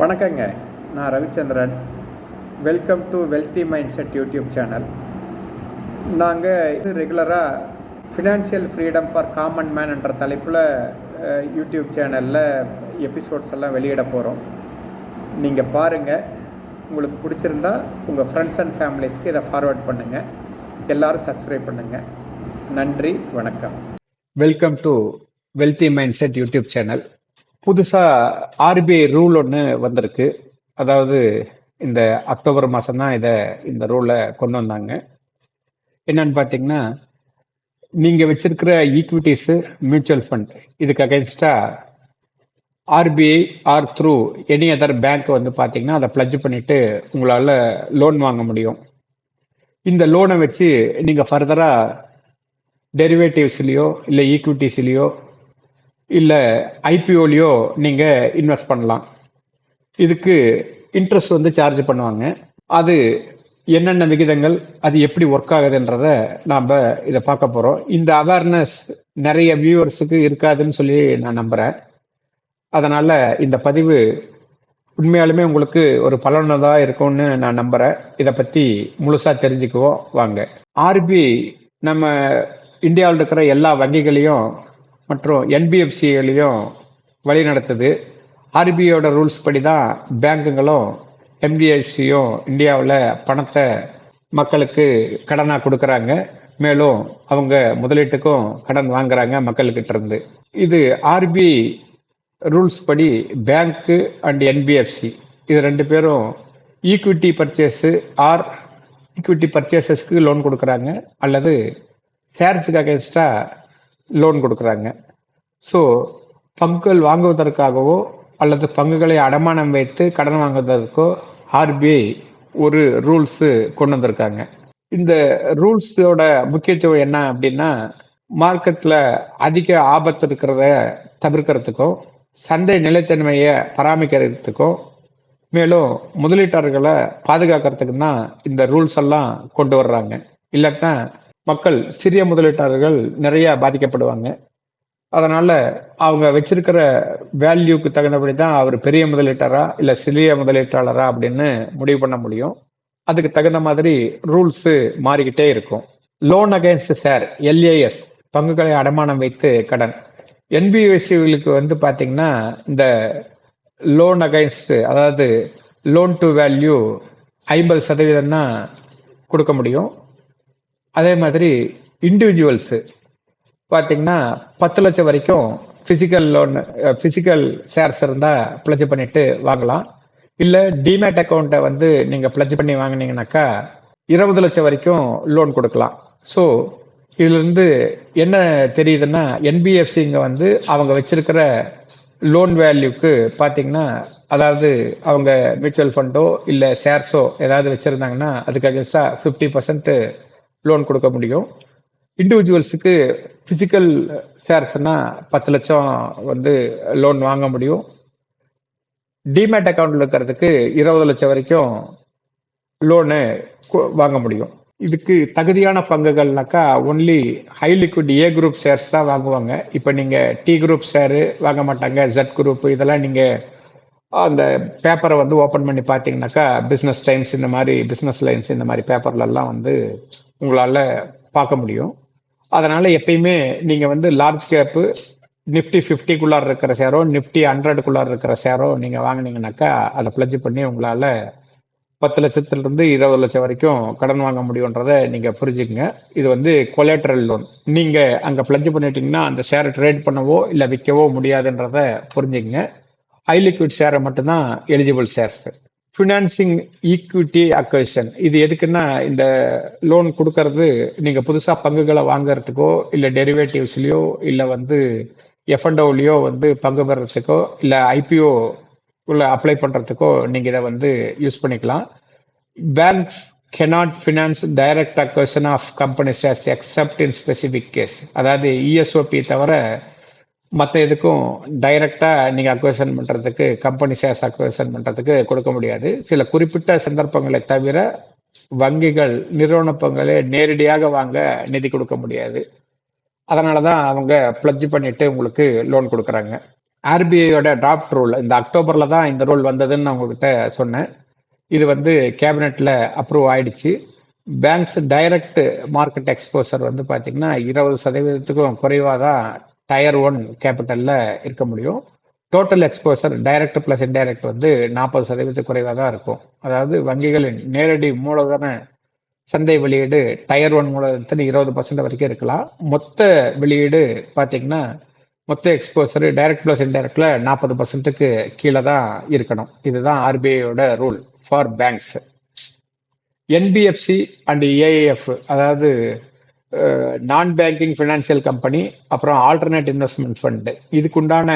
வணக்கங்க. நான் Ravichandran. Welcome to wealthy mind set YouTube channel. நாங்கள் ரெகுலராக financial freedom for common man என்ற தலைப்பில் யூடியூப் சேனலில் எபிசோட்ஸ் எல்லாம் வெளியிட போகிறோம். நீங்கள் பாருங்கள். உங்களுக்கு பிடிச்சிருந்தா உங்கள் ஃப்ரெண்ட்ஸ் அண்ட் ஃபேமிலிஸ்க்கு இதை ஃபார்வர்ட் பண்ணுங்கள். எல்லோரும் சப்ஸ்கிரைப் பண்ணுங்கள். நன்றி, வணக்கம். Welcome to wealthy mind set YouTube channel. புதுசாக ஆர்பிஐ ரூல் ஒன்று வந்திருக்கு. அதாவது இந்த அக்டோபர் மாதம் தான் இந்த ரூலை கொண்டு வந்தாங்க. என்னன்னு பார்த்தீங்கன்னா, நீங்கள் வச்சிருக்கிற ஈக்விட்டிஸு, மியூச்சுவல் ஃபண்ட் இதுக்கு அகைன்ஸ்டாக RBI or through any other bank வந்து பார்த்தீங்கன்னா அதை பிளட்ஜ் பண்ணிட்டு உங்களால் லோன் வாங்க முடியும். இந்த லோனை வச்சு நீங்கள் ஃபர்தராக டெரிவேட்டிவ்ஸ்லேயோ இல்லை ஈக்விட்டிஸ்லேயோ இல்லை ஐபிஓலையோ நீங்கள் இன்வெஸ்ட் பண்ணலாம். இதுக்கு இன்ட்ரெஸ்ட் வந்து சார்ஜ் பண்ணுவாங்க. அது என்னென்ன விகிதங்கள், அது எப்படி ஒர்க் ஆகுதுன்றத நாம் இதை பார்க்க போகிறோம். இந்த அவேர்னஸ் நிறைய வியூவர்ஸுக்கு இருக்காதுன்னு சொல்லி நான் நம்புகிறேன். அதனால் இந்த பதிவு உண்மையாலுமே உங்களுக்கு ஒரு பலனுள்ளதாக இருக்கும்னு நான் நம்புகிறேன். இதை பற்றி முழுசாக தெரிஞ்சுக்குவோம் வாங்க. ஆர்பிஐ நம்ம இந்தியாவில் இருக்கிற எல்லா வங்கிகளையும் மற்றும் என்பிஎஃப்சிகளையும் வழி நடத்துது. ஆர்பிஐயோட ரூல்ஸ் படி தான் பேங்குங்களும் என்பிஎஃப்சியும் இந்தியாவில் பணத்தை மக்களுக்கு கடனாக கொடுக்குறாங்க. மேலும் அவங்க முதலீட்டுக்கும் கடன் வாங்குறாங்க மக்கள்கிட்ட இருந்து. இது ஆர்பிஐ ரூல்ஸ் படி பேங்க்கு அண்ட் என்பிஎஃப்சி இது ரெண்டு பேரும் ஈக்விட்டி பர்ச்சேஸு ஆர் ஈக்விட்டி பர்ச்சேசஸ்க்கு லோன் கொடுக்குறாங்க அல்லது ஷேர்ஸுக்கு அகேன்ஸ்டாக லோன் கொடுக்குறாங்க. ஸோ பங்குகள் வாங்குவதற்காகவோ அல்லது பங்குகளை அடமானம் வைத்து கடன் வாங்குவதற்கோ ஆர்பிஐ ஒரு ரூல்ஸு கொண்டு வந்திருக்காங்க. இந்த ரூல்ஸோட முக்கியத்துவம் என்ன அப்படின்னா, மார்க்கெட்டில் அதிக ஆபத்து இருக்கிறத தவிர்க்கிறதுக்கும் சந்தை நிலைத்தன்மையை பராமரிக்கிறதுக்கும் மேலும் முதலீட்டாளர்களை பாதுகாக்கிறதுக்கு தான் இந்த ரூல்ஸ் எல்லாம் கொண்டு வர்றாங்க. இல்லாட்டா மக்கள், சிறிய முதலீட்டாளர்கள் நிறைய பாதிக்கப்படுவாங்க. அதனால அவங்க வச்சிருக்கிற வேல்யூக்கு தகுந்தபடி தான் அவர் பெரிய முதலீட்டாரா இல்லை சிறிய முதலீட்டாளரா அப்படின்னு முடிவு பண்ண முடியும். அதுக்கு தகுந்த மாதிரி ரூல்ஸு மாறிக்கிட்டே இருக்கும். லோன் அகைன்ஸ்ட் ஷேர், எல்ஏஎஸ், பங்குகளை அடமானம் வைத்து கடன். என்பிஎஸ்சிகளுக்கு வந்து பார்த்தீங்கன்னா இந்த லோன் அகைன்ஸ்ட், அதாவது லோன் டு வேல்யூ 50% தான் கொடுக்க முடியும். அதே மாதிரி இண்டிவிஜுவல்ஸு பார்த்தீங்கன்னா 10 லட்சம் வரைக்கும் ஃபிசிக்கல் ஷேர்ஸ் இருந்தால் பிளட்ஜ் பண்ணிட்டு வாங்கலாம். இல்லை டிமேட் அக்கௌண்ட்டை வந்து நீங்கள் பிளட்ஜ் பண்ணி வாங்கினீங்கன்னாக்கா 20 லட்சம் வரைக்கும் லோன் கொடுக்கலாம். ஸோ இதுலேருந்து என்ன தெரியுதுன்னா, என்பிஎஃப்சிங்க வந்து அவங்க வச்சிருக்கிற லோன் வேல்யூக்கு பார்த்தீங்கன்னா, அதாவது அவங்க மியூச்சுவல் ஃபண்டோ இல்லை ஷேர்ஸோ ஏதாவது வச்சுருந்தாங்கன்னா அதுக்கு அகேன்ஸ்டாக 50% லோன் கொடுக்க முடியும். இண்டிவிஜுவல்ஸுக்கு ஃபிசிக்கல் ஷேர்ஸ்னா 10 லட்சம் வந்து லோன் வாங்க முடியும். டிமேட் அக்கௌண்ட்ல இருக்கிறதுக்கு 20 லட்சம் வரைக்கும் லோனு வாங்க முடியும். இதுக்கு தகுதியான பங்குகள்னாக்கா only high liquid A group shares தான் வாங்குவாங்க. இப்போ நீங்கள் டி குரூப் ஷேரு வாங்க மாட்டாங்க. ஜெட் குரூப் இதெல்லாம் நீங்கள் அந்த பேப்பரை வந்து ஓப்பன் பண்ணி பார்த்தீங்கன்னாக்கா பிஸ்னஸ் டைம்ஸ் இந்த மாதிரி, பிஸ்னஸ் லைன்ஸ் இந்த மாதிரி பேப்பர்லலாம் வந்து உங்களால் பார்க்க முடியும். அதனால் எப்பயுமே நீங்கள் வந்து லார்ஜ் கேப்பு நிஃப்டி 50க்குள்ளார இருக்கிற ஷேரோ நிஃப்டி 100க்குள்ளார இருக்கிற ஷேரோ நீங்கள் வாங்கினீங்கன்னாக்கா அதை பிளட்ஜ் பண்ணி உங்களால் 10 லட்சத்திலிருந்து 20 லட்சம் வரைக்கும் கடன் வாங்க முடியுன்றதை நீங்கள் புரிஞ்சுக்கங்க. இது வந்து கொலேட்ரல் லோன். நீங்கள் அங்கே பிளட்ஜ் பண்ணிட்டீங்கன்னா அந்த ஷேரை ட்ரேட் பண்ணவோ இல்லை விற்கவோ முடியாதுன்றதை புரிஞ்சுக்கங்க. ஹை லிக்விட் ஷேரை மட்டும்தான் eligible shares. Financing equity acquisition, இது எதுக்குன்னா, இந்த லோன் கொடுக்கறது நீங்கள் புதுசாக பங்குகளை வாங்குறதுக்கோ இல்லை டெரிவேட்டிவ்ஸ்லையோ இல்லை வந்து எஃப்என்டோலையோ வந்து பங்கு பெறத்துக்கோ இல்லை ஐபிஓ உள்ள அப்ளை பண்ணுறதுக்கோ நீங்கள் இதை வந்து யூஸ் பண்ணிக்கலாம். Banks cannot finance direct acquisition of companies as except in specific case. அதாவது இஎஸ்ஓபி தவிர மற்ற எதுக்கும் டைரக்டாக நீங்கள் அக்வசிஷன் பண்ணுறதுக்கு, கம்பெனி ஷேர்ஸ் அக்வசிஷன் பண்ணுறதுக்கு கொடுக்க முடியாது. சில குறிப்பிட்ட சந்தர்ப்பங்களை தவிர வங்கிகள் நிறுவன பங்குகளை நேரடியாக வாங்க நிதி கொடுக்க முடியாது. அதனால தான் அவங்க பிளட்ஜ் பண்ணிட்டு உங்களுக்கு லோன் கொடுக்குறாங்க. ஆர்பிஐயோட டிராஃப்ட் ரூல் இந்த அக்டோபர்ல தான் இந்த ரூல் வந்ததுன்னு நான் உங்ககிட்ட சொன்னேன். இது வந்து கேபினெட்ல அப்ரூவ் ஆயிடுச்சு. பேங்க்ஸ் டைரக்ட் மார்க்கெட் எக்ஸ்போசர் வந்து பார்த்தீங்கன்னா 20% குறைவாக தான் டயர் 1 கேபிட்டல்ல இருக்க முடியும். Total exposure direct plus indirect வந்து 40% குறைவாக தான் இருக்கும். அதாவது வங்கிகளின் நேரடி மூலதன சந்தை வெளியீடு டயர் 1 மூலதனத்தில் 20% வரைக்கும் இருக்கலாம். மொத்த வெளியீடு பார்த்தீங்கன்னா மொத்த எக்ஸ்போசர் டைரக்ட் பிளஸ் இன்டைரக்ட்ல 40%க்கு கீழே தான் இருக்கணும். இதுதான் ஆர்பிஐயோட rule for banks. NBFC and AIF அதாவது நான் பேங்கிங் ஃபினான்சியல் கம்பெனி அப்புறம் ஆல்டர்னேட் இன்வெஸ்ட்மெண்ட் ஃபண்ட் இதுக்குண்டான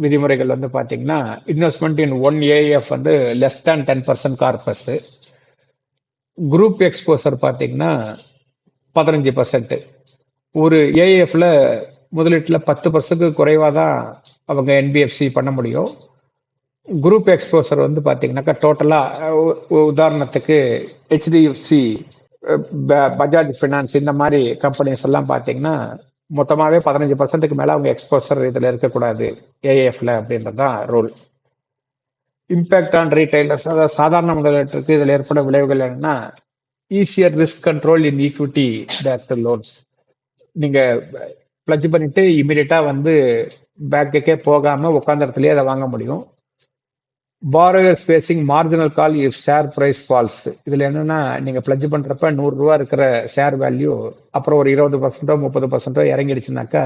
விதிமுறைகள் வந்து பார்த்தீங்கன்னா இன்வெஸ்ட்மெண்ட் இன் 1 ஏஐஎஃப் வந்து less than 10% corpus. Group exposure பார்த்தீங்கன்னா 15%. ஒரு ஏஐஎஃப்ல முதலீட்டில் 10% குறைவாக தான் அவங்க என்பிஎஃப்சி பண்ண முடியும். குரூப் எக்ஸ்போசர் வந்து பார்த்தீங்கன்னாக்கா டோட்டலாக உதாரணத்துக்கு ஹெச்டிஎஃப்சி, பஜாஜ் ஃபினான்ஸ் இந்த மாதிரி கம்பெனிஸ் எல்லாம் பார்த்தீங்கன்னா மொத்தமாகவே 15%க்கு மேலே அவங்க எக்ஸ்போசர் இதில் இருக்கக்கூடாது ஏஏஎஃப்ல அப்படின்றது தான் ரூல். இம்பேக்ட் ஆன் ரீட்டைலர்ஸ் அதாவது சாதாரண முதலீட்டுக்கு இதில் ஏற்படும் விளைவுகள் என்னன்னா ஈஸியர் ரிஸ்க் கண்ட்ரோல் இன் ஈக்விட்டி பேக்ட் லோன்ஸ். நீங்கள் பிளட்ஜ் பண்ணிட்டு இமீடியட்டா வந்து பேங்குக்கே போகாம உட்கார்ந்த இடத்துலயே அதை வாங்க முடியும். Borrowers facing marginal call if share price falls. இதுல என்னன்னா நீங்க பிளட்ஜ் பண்றப்ப 100 ரூபா இருக்கிற ஷேர் வேல்யூ அப்புறம் ஒரு 20% 30% இறங்கிடுச்சுனாக்கா,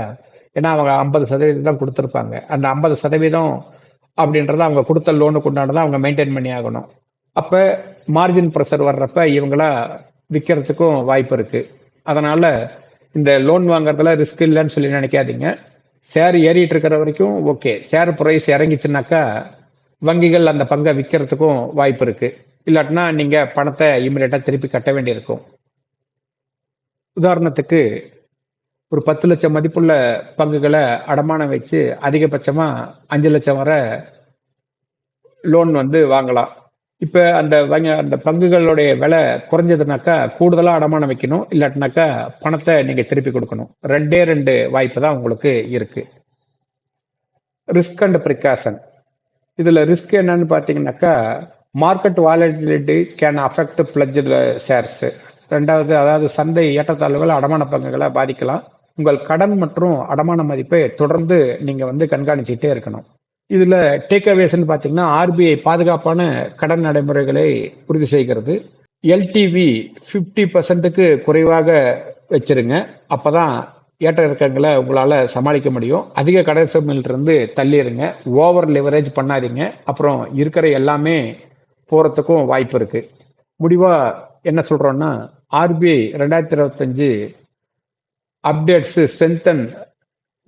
ஏன்னா அவங்க 50% தான் கொடுத்துருப்பாங்க, அந்த 50% அப்படின்றத அவங்க கொடுத்த லோனுக்கு உண்டானதான் அவங்க மெயின்டைன் பண்ணி ஆகணும். அப்ப மார்ஜின் ப்ரெஷர் வர்றப்ப இவங்களா விற்கிறதுக்கும் வாய்ப்பு இருக்கு. அதனால இந்த லோன் வாங்குறதுல ரிஸ்க் இல்லைன்னு சொல்லி நினைக்காதீங்க. ஷேர் ஏறிட்டு இருக்கிற வரைக்கும் ஓகே, ஷேர் பிரைஸ் இறங்கிச்சுனாக்கா வங்கிகள் அந்த பங்கை விற்கிறதுக்கும் வாய்ப்பு இருக்கு. இல்லாட்டினா நீங்க பணத்தை இமீடியட்டா திருப்பி கட்ட வேண்டியிருக்கும். உதாரணத்துக்கு ஒரு 10 லட்சம் மதிப்புள்ள பங்குகளை அடமானம் வச்சு அதிகபட்சமா 5 லட்சம் வரை லோன் வந்து வாங்கலாம். இப்ப அந்த பங்குகளுடைய விலை குறைஞ்சதுனாக்கா கூடுதலா அடமானம் வைக்கணும், இல்லாட்டினாக்கா பணத்தை நீங்க திருப்பி கொடுக்கணும். 2 வாய்ப்பு தான் உங்களுக்கு இருக்கு. Risk and precaution. இதுல ரிஸ்க் என்னன்னு பாத்தீங்கன்னாக்கா market volatility can affect pledged shares. ரெண்டாவது, அதாவது சந்தை ஏற்றத்தாழ்வுகள் அடமான பங்குகளை பாதிக்கலாம். உங்கள் கடன் மற்றும் அடமான மதிப்பை தொடர்ந்து நீங்க வந்து கண்காணிச்சுட்டே இருக்கணும். இதுல டேக்அவேஸ்ன்னு பாத்தீங்கன்னா ஆர்பிஐ பாதுகாப்பான கடன் நடைமுறைகளை உறுதி செய்கிறது. எல்டிவி 50%க்கு குறைவாக வச்சிருங்க, அப்பதான் ஏற்ற இறக்கங்களை உங்களால சமாளிக்க முடியும். அதிக கடன் சுமையிலிருந்து தள்ளிடுங்க, ஓவர் லிவரேஜ் பண்ணாதீங்க, அப்புறம் இருக்கிற எல்லாமே போறதுக்கும் வாய்ப்பு இருக்கு. முடிவா என்ன சொல்றோம்னா, RBI 2025 updates strengthen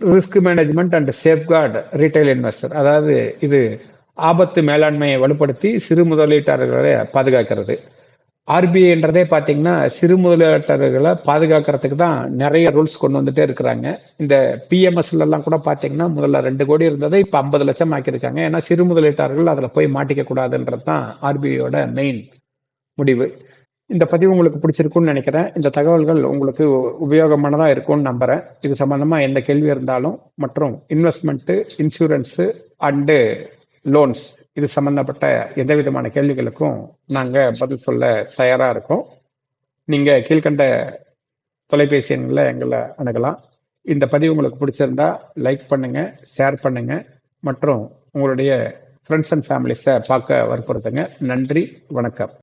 risk management and safeguard retail investor. அதாவது இது ஆபத்து மேலாண்மையை வலுப்படுத்தி சிறு முதலீட்டாளர்களை பாதுகாக்கிறது. ஆர்பிஐன்றதே பார்த்தீங்கன்னா சிறு முதலீட்டாளர்களை பாதுகாக்கிறதுக்கு தான் நிறைய ரூல்ஸ் கொண்டு வந்துட்டே இருக்கிறாங்க. இந்த பிஎம்எஸ்ல எல்லாம் கூட பார்த்தீங்கன்னா முதல்ல 2 கோடி இருந்ததை இப்போ 50 லட்சம் ஆக்கியிருக்காங்க. ஏன்னா சிறு முதலீட்டாளர்கள் அதில் போய் மாட்டிக்க கூடாதுன்றது தான் ஆர்பிஐயோட மெயின் முடிவு. இந்த பதிவு உங்களுக்கு பிடிச்சிருக்குன்னு நினைக்கிறேன். இந்த தகவல்கள் உங்களுக்கு உபயோகமானதா இருக்கும்னு நம்புறேன். இது சம்பந்தமா எந்த கேள்வி இருந்தாலும் மற்றும் இன்வெஸ்ட்மெண்ட், இன்சூரன்ஸ் அண்டு லோன்ஸ் இது சம்பந்தப்பட்ட எந்த விதமான கேள்விகளுக்கும் நாங்க பதில் சொல்ல தயாரா இருக்கோம். நீங்க கீழ்கண்ட தொலைபேசி எண்களை எங்களை அணுகலாம். இந்த பதிவு உங்களுக்கு பிடிச்சிருந்தா லைக் பண்ணுங்க, ஷேர் பண்ணுங்க மற்றும் உங்களுடைய ஃப்ரெண்ட்ஸ் அண்ட் ஃபேமிலிஸை பார்க்க வற்புறுத்துங்க. நன்றி, வணக்கம்.